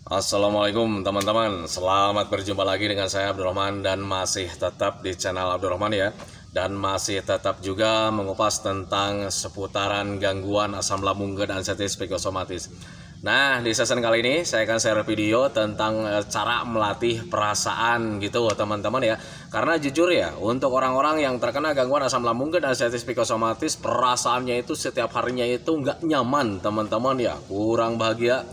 Assalamualaikum teman-teman, selamat berjumpa lagi dengan saya Abdurrahman dan masih tetap di channel Abdurrahman ya. Dan masih tetap juga mengupas tentang seputaran gangguan asam lambung dan anxiety psikosomatis. Nah, di season kali ini saya akan share video tentang cara melatih perasaan gitu teman-teman ya. Karena jujur ya, untuk orang-orang yang terkena gangguan asam lambung dan anxiety psikosomatis, perasaannya itu setiap harinya itu nggak nyaman teman-teman ya. Kurang bahagia,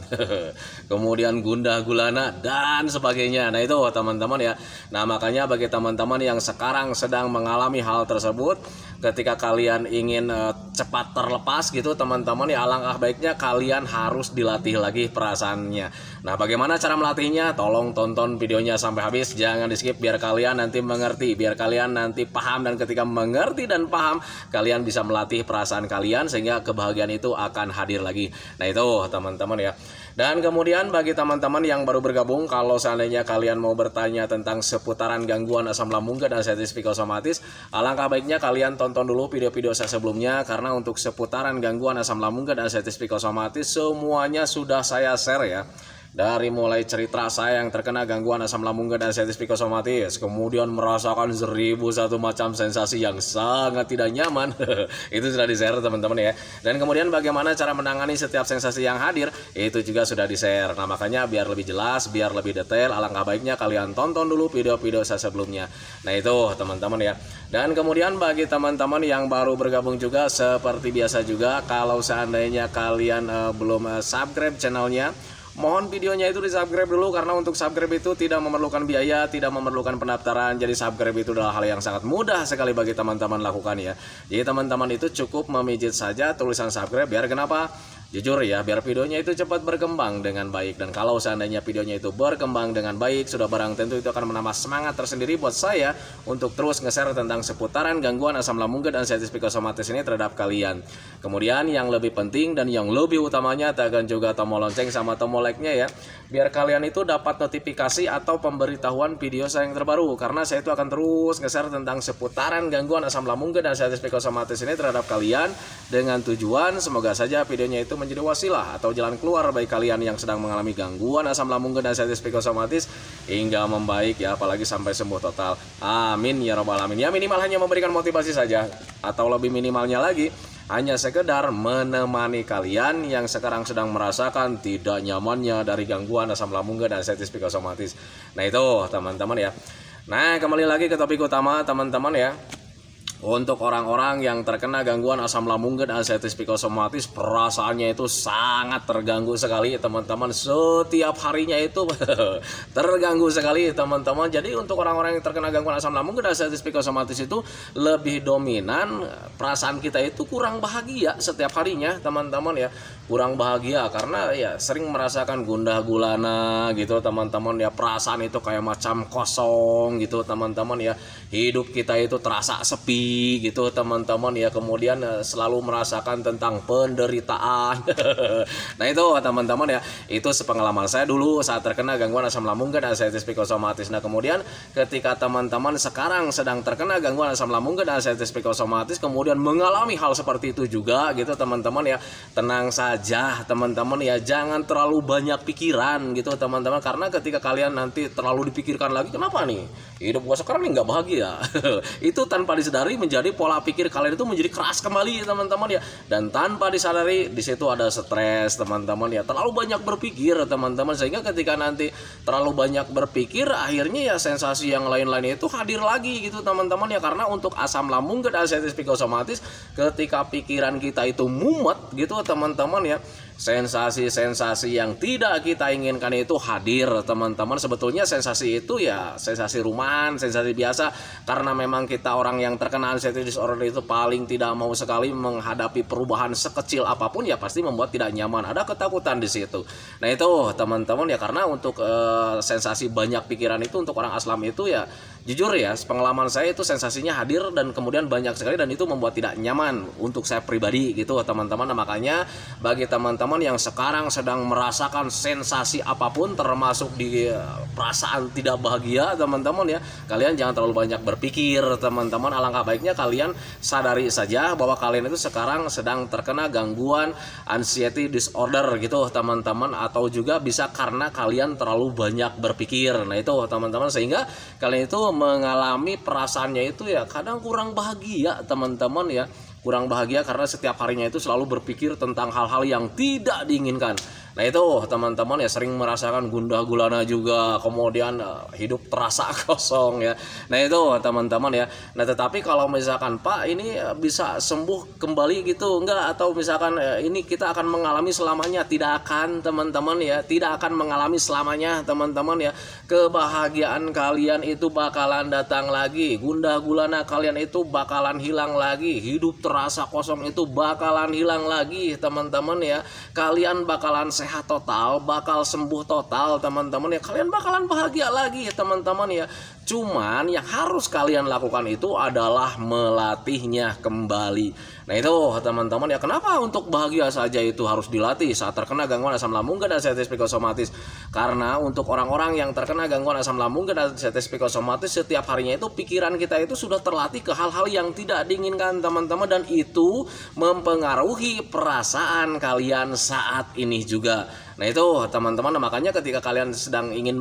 kemudian gundah gulana dan sebagainya. Nah itu teman-teman ya. Nah makanya bagi teman-teman yang sekarang sedang mengalami hal tersebut, ketika kalian ingin cepat terlepas gitu teman-teman ya, alangkah baiknya kalian harus dilatih lagi perasaannya. Nah bagaimana cara melatihnya? Tolong tonton videonya sampai habis, jangan di skip biar kalian nanti mengerti, biar kalian nanti paham, dan ketika mengerti dan paham kalian bisa melatih perasaan kalian sehingga kebahagiaan itu akan hadir lagi. Nah itu teman-teman ya. Dan kemudian bagi teman-teman yang baru bergabung, kalau seandainya kalian mau bertanya tentang seputaran gangguan asam lambung dan anxiety psikosomatis, alangkah baiknya kalian tonton dulu video-video saya sebelumnya, karena untuk seputaran gangguan asam lambung dan anxiety psikosomatis semuanya sudah saya share ya. Dari mulai cerita saya yang terkena gangguan asam lambung dan anxiety psikosomatis, kemudian merasakan 1001 macam sensasi yang sangat tidak nyaman, itu sudah di-share teman-teman ya. Dan kemudian bagaimana cara menangani setiap sensasi yang hadir, itu juga sudah di-share. Nah makanya biar lebih jelas, biar lebih detail, alangkah baiknya kalian tonton dulu video-video saya sebelumnya. Nah itu teman-teman ya. Dan kemudian bagi teman-teman yang baru bergabung juga, seperti biasa juga, kalau seandainya kalian belum subscribe channelnya, mohon videonya itu di subscribe dulu, karena untuk subscribe itu tidak memerlukan biaya, tidak memerlukan pendaftaran. Jadi subscribe itu adalah hal yang sangat mudah sekali bagi teman-teman lakukan ya. Jadi teman-teman itu cukup memijit saja tulisan subscribe, biar kenapa? Jujur ya, biar videonya itu cepat berkembang dengan baik. Dan kalau seandainya videonya itu berkembang dengan baik, sudah barang tentu itu akan menambah semangat tersendiri buat saya untuk terus nge-share tentang seputaran gangguan asam lambung dan anxiety psikosomatis ini terhadap kalian. Kemudian yang lebih penting dan yang lebih utamanya, tekan juga tombol lonceng sama tombol like-nya ya, biar kalian itu dapat notifikasi atau pemberitahuan video saya yang terbaru. Karena saya itu akan terus nge-share tentang seputaran gangguan asam lambung dan anxiety psikosomatis ini terhadap kalian, dengan tujuan semoga saja videonya itu menjadi wasilah atau jalan keluar bagi kalian yang sedang mengalami gangguan asam lambung dan anxiety psikosomatis hingga membaik ya, apalagi sampai sembuh total. Amin ya rabbal alamin. Ya minimal hanya memberikan motivasi saja, atau lebih minimalnya lagi hanya sekedar menemani kalian yang sekarang sedang merasakan tidak nyamannya dari gangguan asam lambung dan anxiety psikosomatis. Nah itu teman-teman ya. Nah kembali lagi ke topik utama teman-teman ya. Untuk orang-orang yang terkena gangguan asam lambung dan anxiety psikosomatis, perasaannya itu sangat terganggu sekali teman-teman. Setiap harinya itu terganggu sekali teman-teman. Jadi untuk orang-orang yang terkena gangguan asam lambung dan anxiety psikosomatis itu lebih dominan perasaan kita itu kurang bahagia setiap harinya teman-teman ya. Kurang bahagia karena ya sering merasakan gundah gulana gitu teman-teman ya. Perasaan itu kayak macam kosong gitu teman-teman ya. Hidup kita itu terasa sepi gitu teman-teman ya. Kemudian selalu merasakan tentang penderitaan. Nah itu teman-teman ya, itu sepengalaman saya dulu saat terkena gangguan asam lambung dan anxiety psikosomatis. Nah kemudian ketika teman-teman sekarang sedang terkena gangguan asam lambung dan anxiety psikosomatis, kemudian mengalami hal seperti itu juga gitu teman-teman ya, tenang saja teman-teman ya, jangan terlalu banyak pikiran gitu teman-teman. Karena ketika kalian nanti terlalu dipikirkan lagi, kenapa nih hidup gua sekarang nih nggak bahagia, itu tanpa disadari menjadi pola pikir kalian itu menjadi keras kembali teman-teman ya. Dan tanpa disadari di situ ada stres teman-teman ya, terlalu banyak berpikir teman-teman, sehingga ketika nanti terlalu banyak berpikir, akhirnya ya sensasi yang lain-lainnya itu hadir lagi gitu teman-teman ya. Karena untuk asam lambung dan anxiety psikosomatis, ketika pikiran kita itu mumet gitu teman-teman ya, sensasi-sensasi yang tidak kita inginkan itu hadir teman-teman. Sebetulnya sensasi itu ya sensasi rumahan, sensasi biasa, karena memang kita orang yang terkena anxiety disorder itu paling tidak mau sekali menghadapi perubahan sekecil apapun, ya pasti membuat tidak nyaman, ada ketakutan di situ. Nah itu teman-teman ya, karena untuk sensasi banyak pikiran itu untuk orang aslam itu ya jujur ya, pengalaman saya itu sensasinya hadir dan kemudian banyak sekali, dan itu membuat tidak nyaman untuk saya pribadi gitu teman-teman. Nah, makanya bagi teman-teman yang sekarang sedang merasakan sensasi apapun termasuk di perasaan tidak bahagia teman-teman ya, kalian jangan terlalu banyak berpikir teman-teman. Alangkah baiknya kalian sadari saja bahwa kalian itu sekarang sedang terkena gangguan anxiety disorder gitu teman-teman, atau juga bisa karena kalian terlalu banyak berpikir. Nah itu teman-teman, sehingga kalian itu mengalami perasaannya itu ya kadang kurang bahagia teman-teman ya, kurang bahagia karena setiap harinya itu selalu berpikir tentang hal-hal yang tidak diinginkan. Nah itu teman-teman ya, sering merasakan gundah gulana juga, kemudian hidup terasa kosong ya. Nah itu teman-teman ya. Nah tetapi kalau misalkan Pak ini bisa sembuh kembali gitu enggak, atau misalkan ini kita akan mengalami selamanya, tidak akan teman-teman ya, tidak akan mengalami selamanya teman-teman ya. Kebahagiaan kalian itu bakalan datang lagi, gundah gulana kalian itu bakalan hilang lagi, hidup terasa kosong itu bakalan hilang lagi teman-teman ya. Kalian bakalan sehat total, bakal sembuh total teman-teman ya, kalian bakalan bahagia lagi teman-teman ya. Cuman yang harus kalian lakukan itu adalah melatihnya kembali. Nah itu teman-teman ya, kenapa untuk bahagia saja itu harus dilatih saat terkena gangguan asam lambung dan anxiety psikosomatis? Karena untuk orang-orang yang terkena gangguan asam lambung dan anxiety psikosomatis, setiap harinya itu pikiran kita itu sudah terlatih ke hal-hal yang tidak diinginkan teman-teman, dan itu mempengaruhi perasaan kalian saat ini juga. Nah itu teman-teman, makanya ketika kalian sedang ingin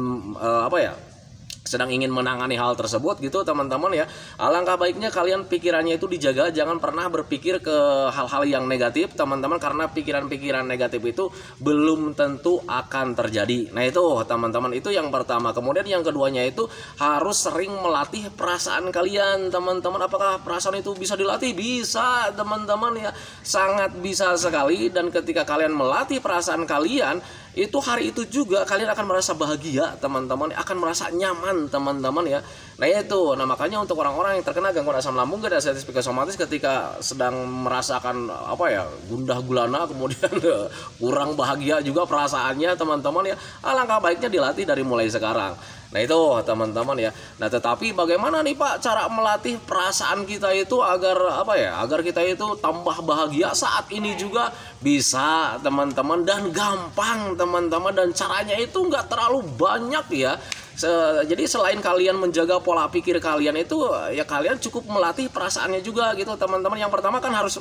sedang ingin menangani hal tersebut gitu teman-teman ya, alangkah baiknya kalian pikirannya itu dijaga, jangan pernah berpikir ke hal-hal yang negatif teman-teman, karena pikiran-pikiran negatif itu belum tentu akan terjadi. Nah itu teman-teman, itu yang pertama. Kemudian yang keduanya itu harus sering melatih perasaan kalian teman-teman. Apakah perasaan itu bisa dilatih? Bisa teman-teman ya, sangat bisa sekali. Dan ketika kalian melatih perasaan kalian, itu hari itu juga kalian akan merasa bahagia teman-teman, akan merasa nyaman teman-teman ya. Nah itu, nah makanya untuk orang-orang yang terkena gangguan asam lambung dan anxiety psikosomatis, ketika sedang merasakan gundah gulana, kemudian kurang bahagia juga perasaannya teman-teman ya, alangkah baiknya dilatih dari mulai sekarang. Nah itu teman-teman ya. Nah tetapi bagaimana nih Pak cara melatih perasaan kita itu agar agar kita itu tambah bahagia saat ini juga? Bisa teman-teman, dan gampang teman-teman, dan caranya itu nggak terlalu banyak ya. Jadi selain kalian menjaga pola pikir kalian itu ya, kalian cukup melatih perasaannya juga gitu teman-teman. Yang pertama kan harus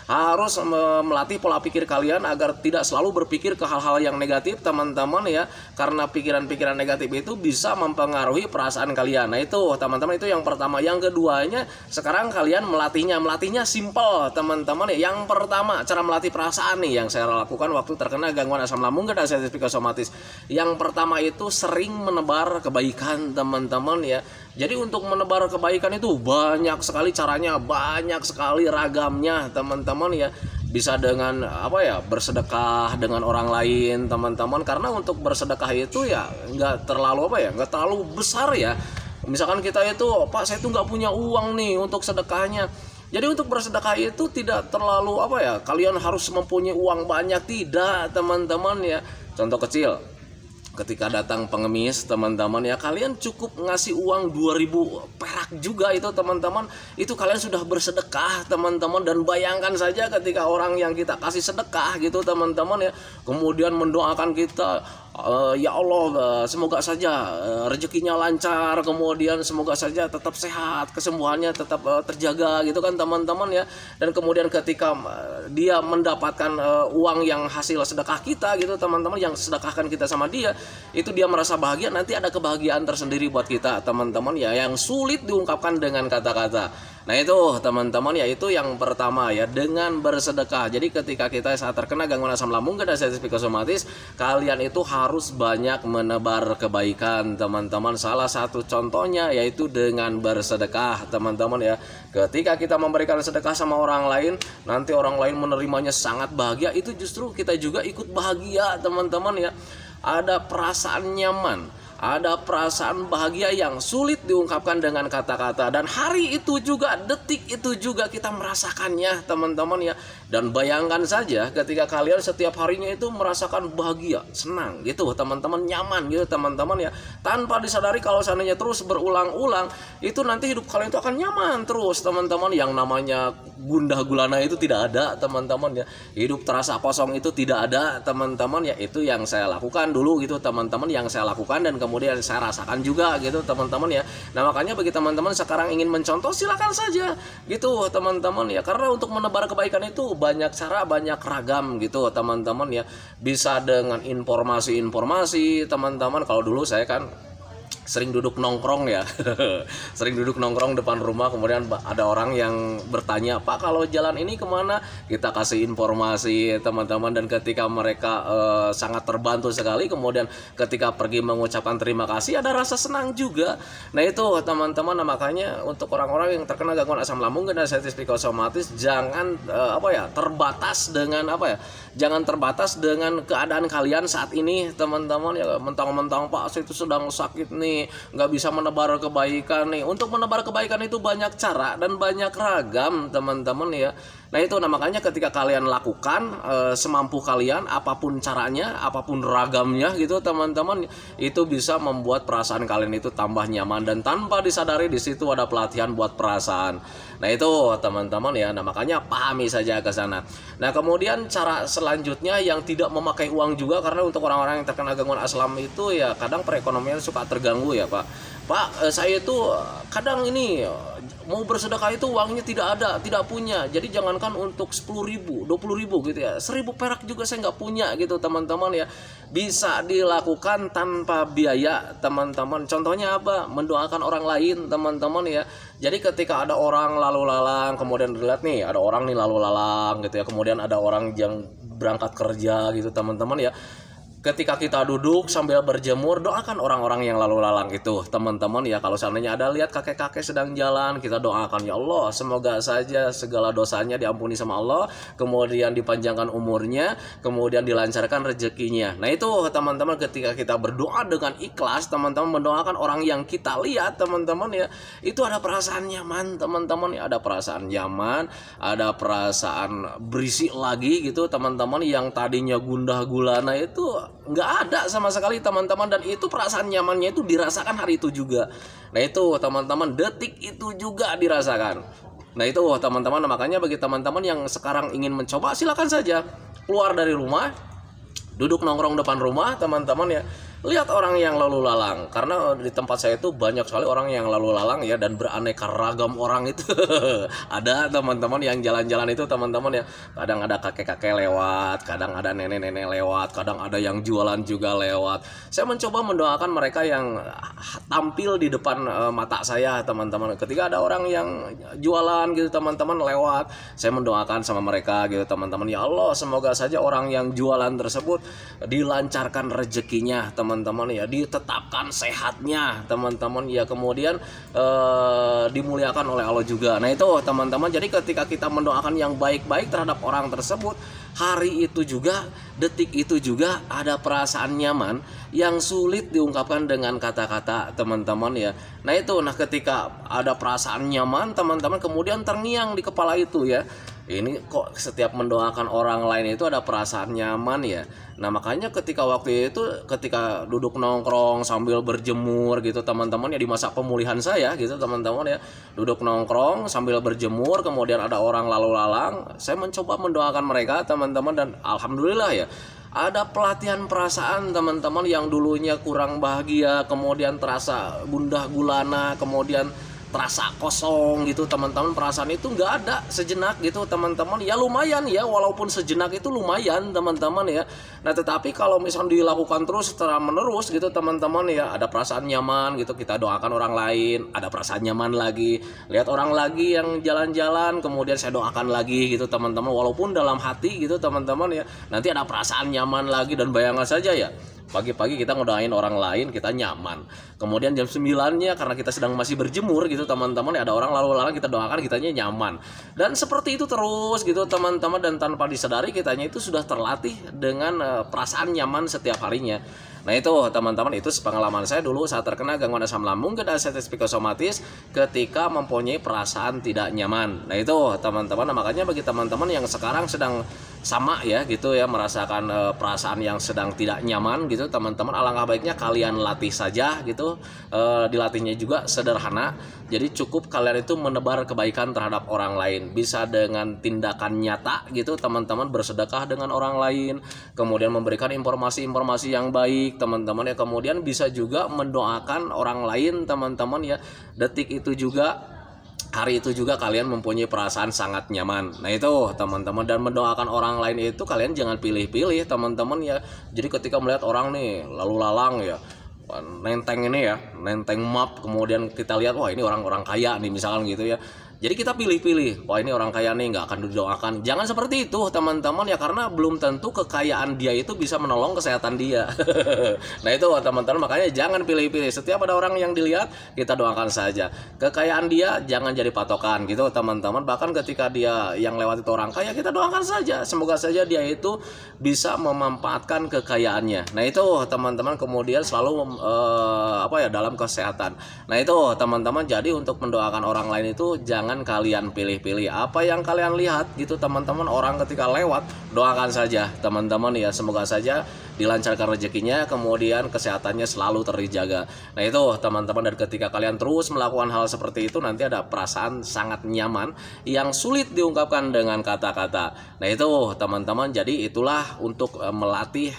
harus melatih pola pikir kalian agar tidak selalu berpikir ke hal-hal yang negatif teman-teman ya, karena pikiran-pikiran negatif itu bisa mempengaruhi perasaan kalian. Nah itu teman-teman, itu yang pertama. Yang keduanya, sekarang kalian melatihnya simple teman-teman ya. Yang pertama, cara melatih perasaan nih yang saya lakukan waktu terkena gangguan asam lambung dan anxiety psikosomatis. Yang pertama itu sering menebar kebaikan teman-teman ya. Jadi untuk menebar kebaikan itu banyak sekali caranya, banyak sekali ragamnya teman-teman ya. Bisa dengan bersedekah dengan orang lain teman-teman, karena untuk bersedekah itu ya nggak terlalu nggak terlalu besar ya. Misalkan kita itu, Pak saya tuh nggak punya uang nih untuk sedekahnya. Jadi untuk bersedekah itu tidak terlalu kalian harus mempunyai uang banyak, tidak teman-teman ya. Contoh kecil, ketika datang pengemis teman-teman ya, kalian cukup ngasih uang 2000 perak juga itu teman-teman, itu kalian sudah bersedekah teman-teman. Dan bayangkan saja ketika orang yang kita kasih sedekah gitu teman-teman ya, kemudian mendoakan kita, ya Allah semoga saja rezekinya lancar, kemudian semoga saja tetap sehat, kesembuhannya tetap terjaga gitu kan teman-teman ya. Dan kemudian ketika dia mendapatkan uang yang hasil sedekah kita gitu teman-teman, yang sedekahkan kita sama dia, itu dia merasa bahagia. Nanti ada kebahagiaan tersendiri buat kita teman-teman ya, yang sulit diungkapkan dengan kata-kata. Nah itu teman-teman ya, itu yang pertama ya, dengan bersedekah. Jadi ketika kita saat terkena gangguan asam lambung dan anxiety psikosomatis, kalian itu harus banyak menebar kebaikan teman-teman. Salah satu contohnya yaitu dengan bersedekah teman-teman ya. Ketika kita memberikan sedekah sama orang lain, nanti orang lain menerimanya sangat bahagia, itu justru kita juga ikut bahagia teman-teman ya. Ada perasaan nyaman, ada perasaan bahagia yang sulit diungkapkan dengan kata-kata, dan hari itu juga, detik itu juga kita merasakannya teman-teman ya. Dan bayangkan saja ketika kalian setiap harinya itu merasakan bahagia, senang gitu teman-teman, nyaman gitu teman-teman ya, tanpa disadari kalau seandainya terus berulang-ulang, itu nanti hidup kalian itu akan nyaman terus teman-teman. Yang namanya gundah gulana itu tidak ada teman-teman ya, hidup terasa kosong itu tidak ada teman-teman ya. Itu yang saya lakukan dulu gitu teman-teman, yang saya lakukan dan kemudian saya rasakan juga gitu teman-teman ya. Nah makanya bagi teman-teman sekarang ingin mencontoh, silakan saja gitu teman-teman ya, karena untuk menebar kebaikan itu banyak cara, banyak ragam gitu teman-teman ya. Bisa dengan informasi-informasi teman-teman. Kalau dulu saya kan sering duduk nongkrong ya sering duduk nongkrong depan rumah, kemudian ada orang yang bertanya, Pak kalau jalan ini kemana, kita kasih informasi teman-teman, dan ketika mereka sangat terbantu sekali, kemudian ketika pergi mengucapkan terima kasih ada rasa senang juga. Nah itu teman-teman, nah, makanya untuk orang-orang yang terkena gangguan asam lambung dan sensitif psikosomatis, jangan terbatas dengan jangan terbatas dengan keadaan kalian saat ini teman-teman ya. Mentang-mentang Pak saya itu sedang sakit nih, nggak bisa menebar kebaikan nih. Untuk menebar kebaikan itu banyak cara dan banyak ragam teman-teman ya. Nah itu, nah makanya ketika kalian lakukan semampu kalian, apapun caranya, apapun ragamnya gitu teman-teman, itu bisa membuat perasaan kalian itu tambah nyaman, dan tanpa disadari di situ ada pelatihan buat perasaan. Nah itu teman-teman ya, nah makanya pahami saja ke sana. Nah kemudian cara selanjutnya yang tidak memakai uang juga, karena untuk orang-orang yang terkena gangguan asam itu ya kadang perekonomian suka terganggu ya Pak, saya itu kadang ini mau bersedekah itu uangnya tidak ada, tidak punya. Jadi jangankan untuk 10.000, 20.000 gitu ya, 1.000 perak juga saya nggak punya gitu teman-teman ya. Bisa dilakukan tanpa biaya teman-teman. Contohnya apa? Mendoakan orang lain teman-teman ya. Jadi ketika ada orang lalu lalang, kemudian dilihat nih ada orang nih lalu lalang gitu ya, kemudian ada orang yang berangkat kerja gitu teman-teman ya. Ketika kita duduk sambil berjemur, doakan orang-orang yang lalu lalang itu teman-teman ya. Kalau seandainya ada lihat kakek-kakek sedang jalan, kita doakan, ya Allah semoga saja segala dosanya diampuni sama Allah, kemudian dipanjangkan umurnya, kemudian dilancarkan rezekinya. Nah itu teman-teman, ketika kita berdoa dengan ikhlas teman-teman, mendoakan orang yang kita lihat teman-teman ya, itu ada perasaan nyaman teman-teman ya. Ada perasaan nyaman, ada perasaan berisik lagi gitu teman-teman. Yang tadinya gundah gulana itu nggak ada sama sekali teman-teman, dan itu perasaan nyamannya itu dirasakan hari itu juga. Nah itu teman-teman, detik itu juga dirasakan. Nah itu teman-teman, makanya bagi teman-teman yang sekarang ingin mencoba, silakan saja keluar dari rumah, duduk nongkrong depan rumah teman-teman ya, lihat orang yang lalu lalang. Karena di tempat saya itu banyak sekali orang yang lalu lalang ya, dan beraneka ragam orang itu ada teman-teman yang jalan-jalan itu teman-teman ya. Kadang ada kakek-kakek lewat, kadang ada nenek-nenek lewat, kadang ada yang jualan juga lewat. Saya mencoba mendoakan mereka yang tampil di depan mata saya teman-teman. Ketika ada orang yang jualan gitu teman-teman lewat, saya mendoakan sama mereka gitu teman-teman, ya Allah semoga saja orang yang jualan tersebut dilancarkan rezekinya teman-teman ya, ditetapkan sehatnya teman-teman ya, kemudian dimuliakan oleh Allah juga. Nah itu teman-teman, jadi ketika kita mendoakan yang baik-baik terhadap orang tersebut, hari itu juga, detik itu juga ada perasaan nyaman yang sulit diungkapkan dengan kata-kata teman-teman ya. Nah itu, nah ketika ada perasaan nyaman teman-teman, kemudian terngiang di kepala itu ya, ini kok setiap mendoakan orang lain itu ada perasaan nyaman ya. Nah makanya ketika waktu itu, ketika duduk nongkrong sambil berjemur gitu teman-teman ya, di masa pemulihan saya gitu teman-teman ya, duduk nongkrong sambil berjemur, kemudian ada orang lalu lalang, saya mencoba mendoakan mereka teman-teman, dan alhamdulillah ya, ada pelatihan perasaan teman-teman. Yang dulunya kurang bahagia, kemudian terasa gundah gulana, kemudian terasa kosong gitu teman-teman, perasaan itu nggak ada sejenak gitu teman-teman ya. Lumayan ya, walaupun sejenak itu lumayan teman-teman ya. Nah tetapi kalau misalnya dilakukan terus secara menerus gitu teman-teman ya, ada perasaan nyaman gitu, kita doakan orang lain, ada perasaan nyaman lagi, lihat orang lagi yang jalan-jalan, kemudian saya doakan lagi gitu teman-teman, walaupun dalam hati gitu teman-teman ya, nanti ada perasaan nyaman lagi. Dan bayangkan saja ya, pagi-pagi kita ngedoain orang lain kita nyaman, kemudian jam 9-nya karena kita sedang masih berjemur gitu teman-teman, ada orang lalu lalang kita doakan kitanya nyaman, dan seperti itu terus gitu teman-teman, dan tanpa disadari kitanya itu sudah terlatih dengan perasaan nyaman setiap harinya. Nah itu teman-teman, itu pengalaman saya dulu saat terkena gangguan asam lambung dan anxiety psikosomatis ketika mempunyai perasaan tidak nyaman. Nah itu teman-teman, makanya bagi teman-teman yang sekarang sedang sama ya gitu ya, merasakan perasaan yang sedang tidak nyaman gitu teman-teman, alangkah baiknya kalian latih saja gitu. Dilatihnya juga sederhana, jadi cukup kalian itu menebar kebaikan terhadap orang lain, bisa dengan tindakan nyata gitu teman-teman, bersedekah dengan orang lain, kemudian memberikan informasi-informasi yang baik teman-teman ya, kemudian bisa juga mendoakan orang lain teman-teman ya. Detik itu juga, hari itu juga kalian mempunyai perasaan sangat nyaman. Nah itu teman-teman, dan mendoakan orang lain itu kalian jangan pilih-pilih teman-teman ya. Jadi ketika melihat orang nih lalu lalang ya, nenteng ini ya, nenteng map, kemudian kita lihat wah ini orang-orang kaya nih misalkan gitu ya, jadi kita pilih-pilih, wah ini orang kaya nih nggak akan didoakan. Jangan seperti itu teman-teman ya, karena belum tentu kekayaan dia itu bisa menolong kesehatan dia. Nah itu teman-teman, makanya jangan pilih-pilih. Setiap ada orang yang dilihat kita doakan saja. Kekayaan dia jangan jadi patokan gitu teman-teman. Bahkan ketika dia yang lewat itu orang kaya, kita doakan saja, semoga saja dia itu bisa memanfaatkan kekayaannya. Nah itu teman-teman, kemudian selalu dalam kesehatan. Nah itu teman-teman, jadi untuk mendoakan orang lain itu jangan kalian pilih-pilih apa yang kalian lihat gitu teman-teman. Orang ketika lewat doakan saja teman-teman ya, semoga saja dilancarkan rezekinya, kemudian kesehatannya selalu terjaga. Nah itu teman-teman, dan ketika kalian terus melakukan hal seperti itu, nanti ada perasaan sangat nyaman yang sulit diungkapkan dengan kata-kata. Nah itu teman-teman, jadi itulah untuk melatih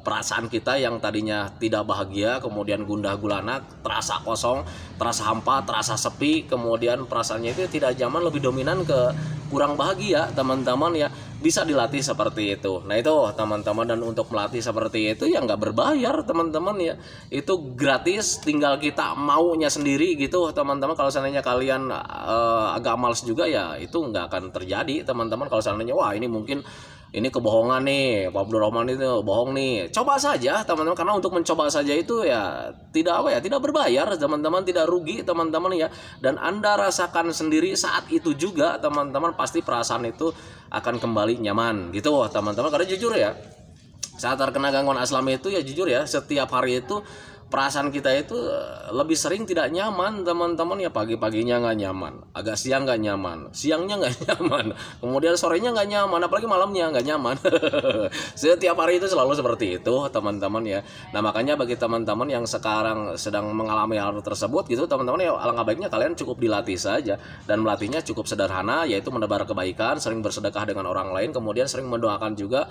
perasaan kita yang tadinya tidak bahagia, kemudian gundah gulana, terasa kosong, terasa hampa, terasa sepi, kemudian perasaannya itu tidak nyaman, lebih dominan ke kurang bahagia teman-teman ya, bisa dilatih seperti itu. Nah itu teman-teman, dan untuk melatih seperti itu ya nggak berbayar teman-teman ya, itu gratis, tinggal kita maunya sendiri gitu teman-teman. Kalau seandainya kalian agak males juga ya itu nggak akan terjadi teman-teman. Kalau seandainya wah ini mungkin ini kebohongan nih, Pak Abdurrahman itu bohong nih, coba saja teman-teman, karena untuk mencoba saja itu ya tidak berbayar teman-teman, tidak rugi teman-teman ya, dan Anda rasakan sendiri saat itu juga teman-teman, pasti perasaan itu akan kembali nyaman gitu teman-teman. Karena jujur ya, saat terkena gangguan asam itu ya jujur ya, setiap hari itu perasaan kita itu lebih sering tidak nyaman teman-teman ya. Pagi-paginya nggak nyaman, agak siang nggak nyaman, siangnya nggak nyaman, kemudian sorenya nggak nyaman, apalagi malamnya nggak nyaman. Setiap hari itu selalu seperti itu teman-teman ya. Nah makanya bagi teman-teman yang sekarang sedang mengalami hal tersebut gitu teman-teman ya, alangkah baiknya kalian cukup dilatih saja, dan melatihnya cukup sederhana, yaitu menebar kebaikan, sering bersedekah dengan orang lain, kemudian sering mendoakan juga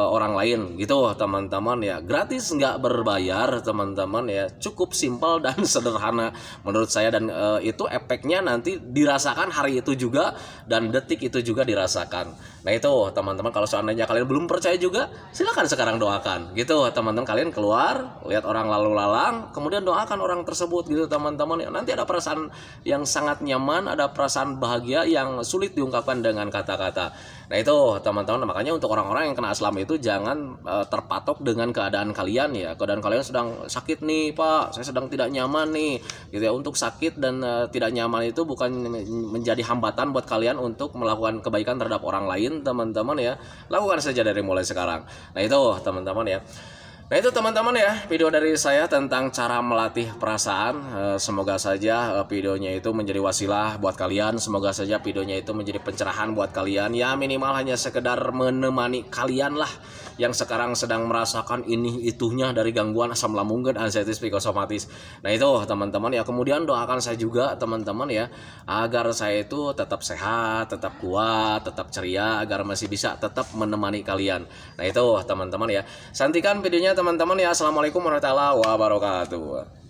orang lain gitu teman-teman ya. Gratis, nggak berbayar teman-teman ya, cukup simpel dan sederhana menurut saya, dan itu efeknya nanti dirasakan hari itu juga, dan detik itu juga dirasakan. Nah itu teman-teman, kalau seandainya kalian belum percaya juga, silakan sekarang doakan gitu teman-teman. Kalian keluar lihat orang lalu lalang, kemudian doakan orang tersebut gitu teman-teman ya. Nanti ada perasaan yang sangat nyaman, ada perasaan bahagia yang sulit diungkapkan dengan kata-kata. Nah itu teman-teman, makanya untuk orang-orang yang kena asam itu jangan terpatok dengan keadaan kalian ya. Keadaan kalian sedang sakit nih Pak, saya sedang tidak nyaman nih gitu ya. Untuk sakit dan tidak nyaman itu bukan menjadi hambatan buat kalian untuk melakukan kebaikan terhadap orang lain teman-teman ya. Lakukan saja dari mulai sekarang. Nah itu teman-teman ya. Nah itu teman-teman ya, video dari saya tentang cara melatih perasaan. Semoga saja videonya itu menjadi wasilah buat kalian. Semoga saja videonya itu menjadi pencerahan buat kalian. Ya minimal hanya sekedar menemani kalian lah yang sekarang sedang merasakan ini itunya dari gangguan asam lambung dan anxiety psikosomatis. Nah itu teman-teman ya, kemudian doakan saya juga teman-teman ya, agar saya itu tetap sehat, tetap kuat, tetap ceria, agar masih bisa tetap menemani kalian. Nah itu teman-teman ya, santikan videonya teman-teman ya. Assalamualaikum warahmatullahi wabarakatuh.